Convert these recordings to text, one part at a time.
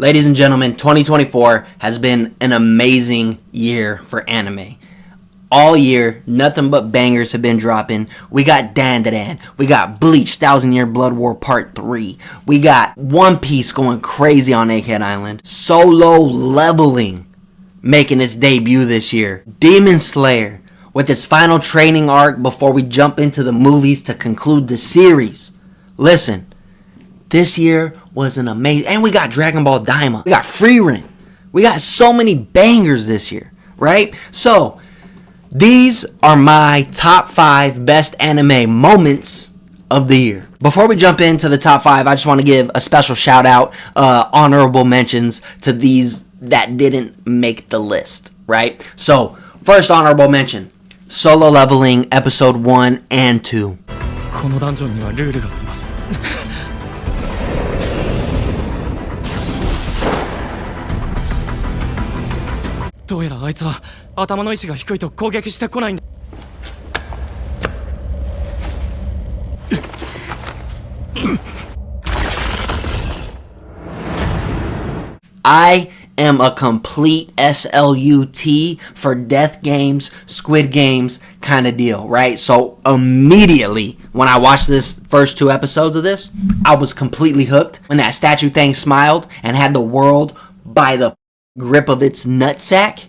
Ladies and gentlemen, 2024 has been an amazing year for anime. All year, nothing but bangers have been dropping. We got Dan. We got Bleach, 1,000 Year Blood War Part 3. We got One Piece going crazy on Egghead Island. Solo Leveling making its debut this year. Demon Slayer with its final training arc before we jump into the movies to conclude the series. Listen, this year was an amazing... And we got Dragon Ball Daima. We got Frieren. We got so many bangers this year, right? So, these are my top 5 best anime moments of the year. Before we jump into the top 5, I just want to give a special shout out, honorable mentions to these that didn't make the list, right? So, first honorable mention, Solo Leveling Episode 1 and 2. このダンジョンにはルールがあります。どうやらあいつは頭の位置が低いと攻撃してこないんだ。I am a complete SLUT for death games, Squid Games kind of deal, right? So immediately when I watched this first 2 episodes of this, I was completely hooked. When that statue thing smiled and had the world by the grip of its nutsack,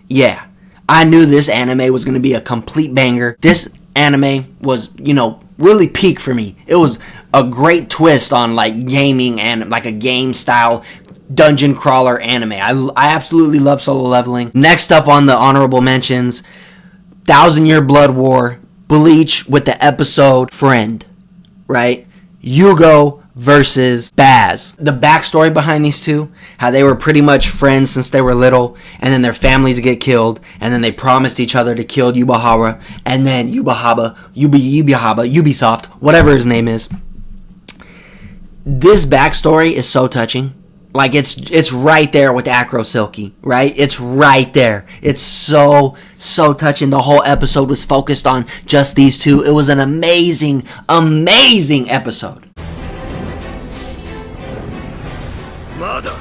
yeah, I knew this anime was going to be a complete banger. This anime was, really peak for me. It was a great twist on like gaming and like a game style dungeon crawler anime. I absolutely love Solo Leveling. Next up on the honorable mentions, 1,000 Year Blood War, Bleach with the episode Friend, right? Yugo versus Baz. The backstory behind these two, how they were pretty much friends since they were little, and then their families get killed, and then they promised each other to kill Yubahara, and then Ubisoft, whatever his name is. This backstory is so touching. Like, it's right there with Acro Silky, right? It's right there. It's so touching. The whole episode was focused on just these two. It was an amazing episode. Mother.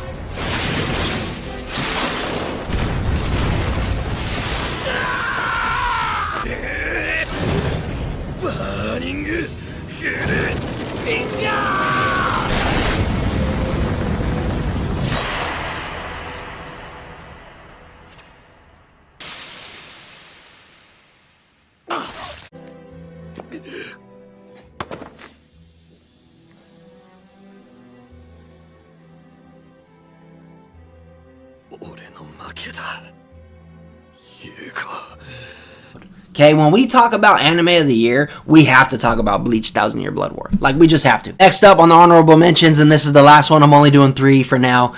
Okay, when we talk about anime of the year, we have to talk about Bleach 1,000 Year Blood War. Like, we just have to. Next up on the honorable mentions, and this is the last one, I'm only doing 3 for now,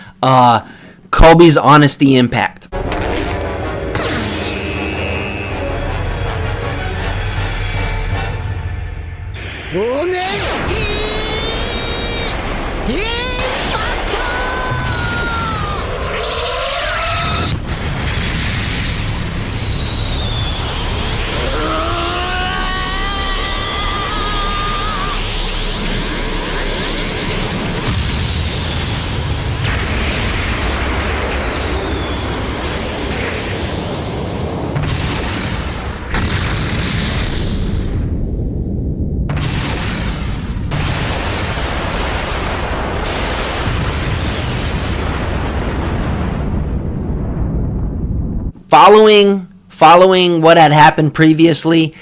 Kobe's Honesty Impact. Following what had happened previously,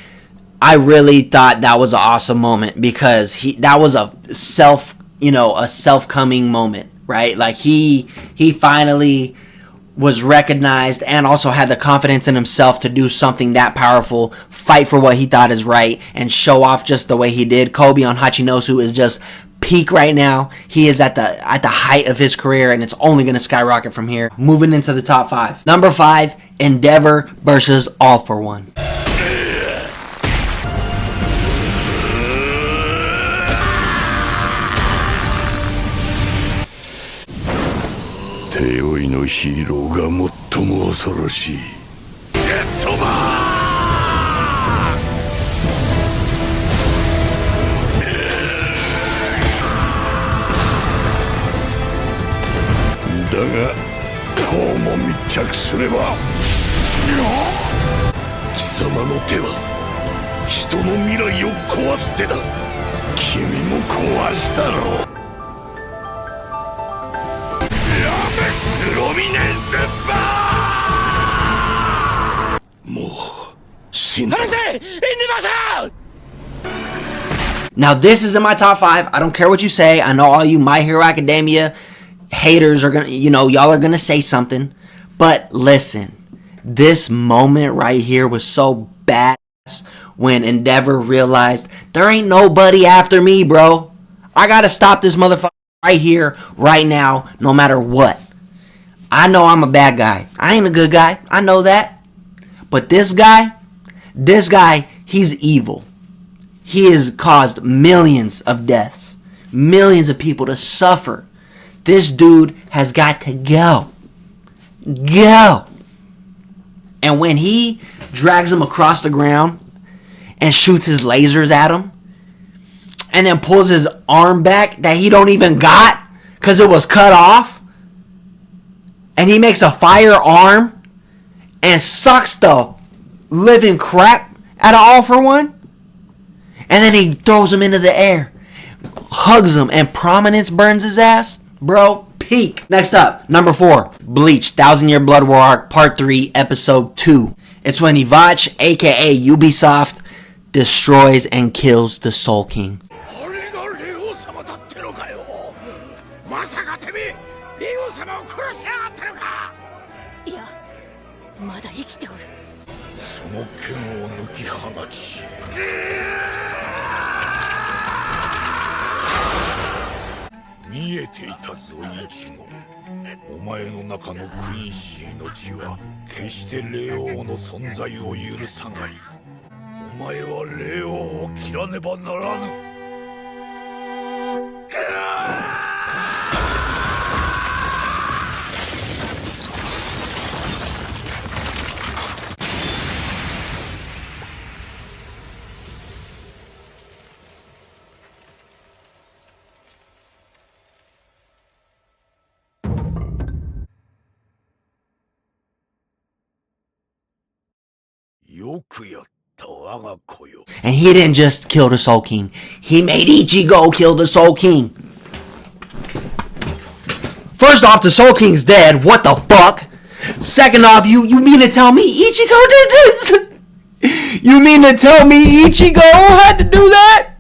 I really thought that was an awesome moment because that was a self-coming moment, right? Like he finally was recognized and also had the confidence in himself to do something that powerful, fight for what he thought is right, and show off just the way he did. Kobe on Hachinosu is just peak right now. He is at the height of his career, and it's only going to skyrocket from here. Moving into the top 5. Number 5, Endeavor versus All for One. だがこうも密着すれば貴様の手は人の未来を壊す手だ。君も壊したろう。やめプロミネンスバー。もう死なせインディマさん。Now this is in my top 5. I don't care what you say. I know all you My Hero Academia haters are gonna, y'all are gonna say something. But listen, this moment right here was so badass when Endeavor realized there ain't nobody after me, bro. I gotta stop this motherfucker right here, right now, no matter what. I know I'm a bad guy. I ain't a good guy. I know that. But this guy, he's evil. He has caused millions of deaths, millions of people to suffer. This dude has got to go. Go. And when he drags him across the ground and shoots his lasers at him, and then pulls his arm back that he don't even got because it was cut off, and he makes a firearm and sucks the living crap out of All For One, and then he throws him into the air, hugs him, and Prominence burns his ass. Bro, peak. Next up, number 4, Bleach, 1000 Year Blood War Arc, Part 3, Episode 2. It's when Ivach, aka Ubisoft, destroys and kills the Soul King. And he didn't just kill the Soul King. He made Ichigo kill the Soul King. First off, the Soul King's dead. What the fuck? Second off, you mean to tell me Ichigo did this? You mean to tell me Ichigo had to do that?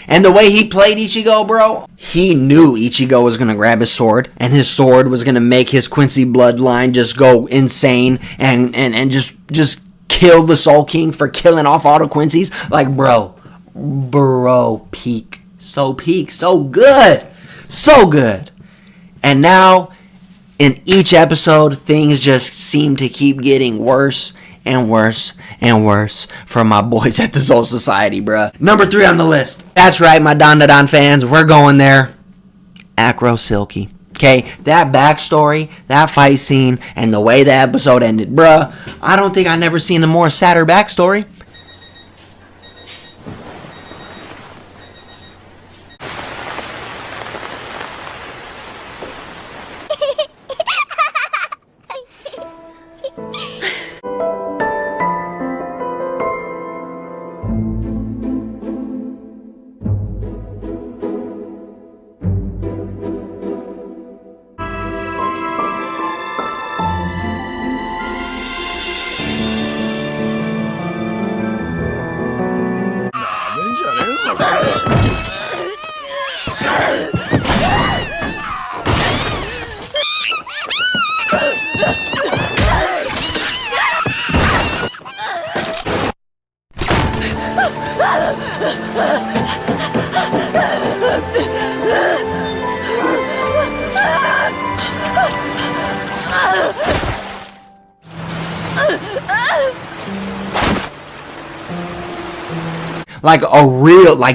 And the way he played Ichigo, bro, he knew Ichigo was going to grab his sword, and his sword was going to make his Quincy bloodline just go insane and just kill the Soul King for killing off all the Quincy's. Like, bro, peak. So good. So good. And now, in each episode, things just seem to keep getting worse and worse and worse for my boys at the Soul Society, bruh. Number 3 on the list. That's right, my Don fans. We're going there. Acro Silky. Okay, that backstory, that fight scene, and the way the episode ended, bruh. I don't think I've never seen a more sadder backstory.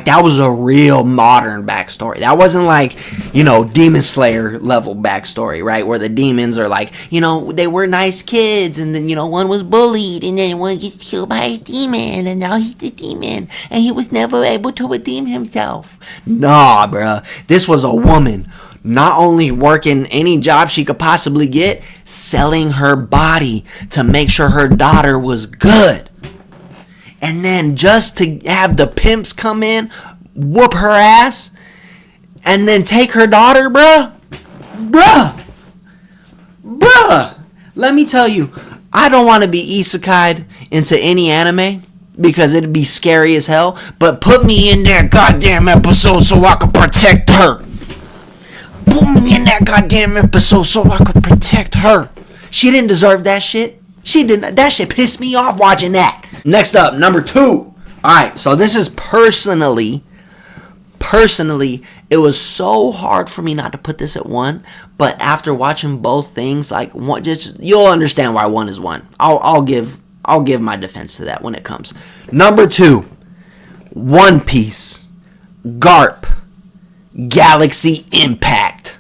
That was a real modern backstory. That wasn't like, Demon Slayer level backstory, right? Where the demons are like, they were nice kids, and then, one was bullied, and then one gets killed by a demon, and now he's the demon, and he was never able to redeem himself. Nah, bruh. This was a woman not only working any job she could possibly get, selling her body to make sure her daughter was good. And then just to have the pimps come in, whoop her ass, and then take her daughter, bruh. Let me tell you, I don't want to be isekai'd into any anime because it'd be scary as hell, but put me in that goddamn episode so I can protect her. Put me in that goddamn episode so I could protect her. She didn't deserve that shit. She didn't. That shit pissed me off watching that. Next up, number 2. Alright, so this is personally, it was so hard for me not to put this at 1, but after watching both things, like one, just you'll understand why 1 is 1. I'll give my defense to that when it comes. Number 2, One Piece, Garp, Galaxy Impact.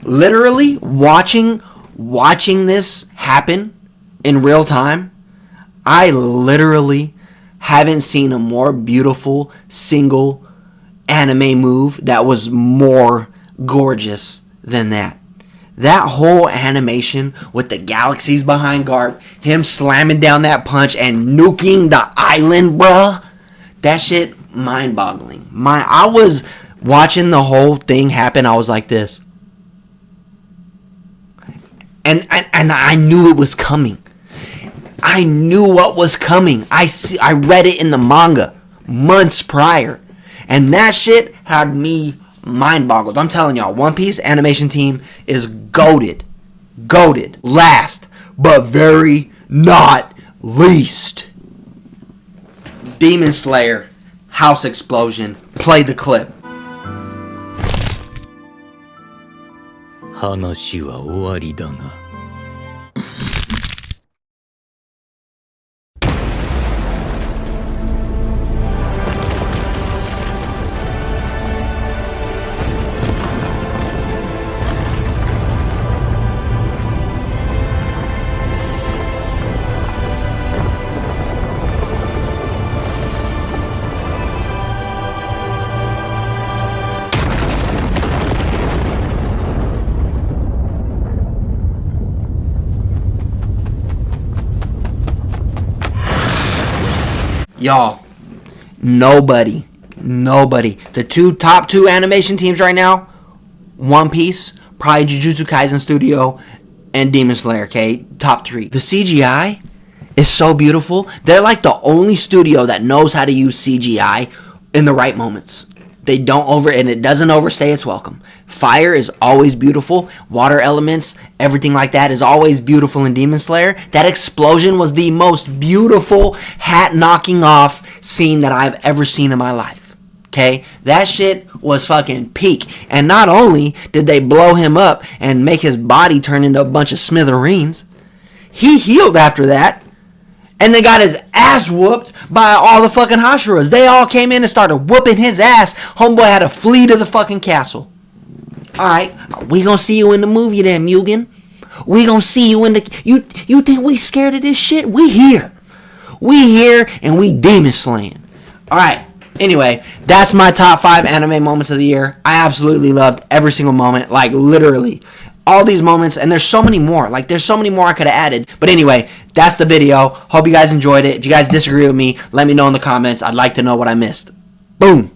Literally watching this happen in real time, I literally haven't seen a more beautiful single anime move that was more gorgeous than that. That whole animation with the galaxies behind Garp, him slamming down that punch and nuking the island, bruh. That shit mind-boggling. I was watching the whole thing happen, I was like this. And I knew it was coming. I knew what was coming. I read it in the manga months prior. And that shit had me mind boggled. I'm telling y'all, One Piece animation team is goated. Goated. Last, but very not least, Demon Slayer, House Explosion. Play the clip. 話は終わりだが。Y'all, nobody, the top two animation teams right now, One Piece, probably Jujutsu Kaisen Studio, and Demon Slayer, okay? Top 3. The CGI is so beautiful. They're like the only studio that knows how to use CGI in the right moments. They don't and it doesn't overstay its welcome. Fire is always beautiful. Water elements, everything like that is always beautiful in Demon Slayer. That explosion was the most beautiful hat knocking off scene that I've ever seen in my life. Okay? That shit was fucking peak. And not only did they blow him up and make his body turn into a bunch of smithereens, he healed after that. And they got his ass whooped by all the fucking Hashiras. They all came in and started whooping his ass. Homeboy had to flee to the fucking castle. Alright, we gonna see you in the movie then, Mugen. We gonna see you in the... You think we scared of this shit? We here. We here and we demon slaying. Alright, anyway, that's my top 5 anime moments of the year. I absolutely loved every single moment, like literally. All these moments, and there's so many more. Like, there's so many more I could have added. But anyway, that's the video. Hope you guys enjoyed it. If you guys disagree with me, let me know in the comments. I'd like to know what I missed. Boom.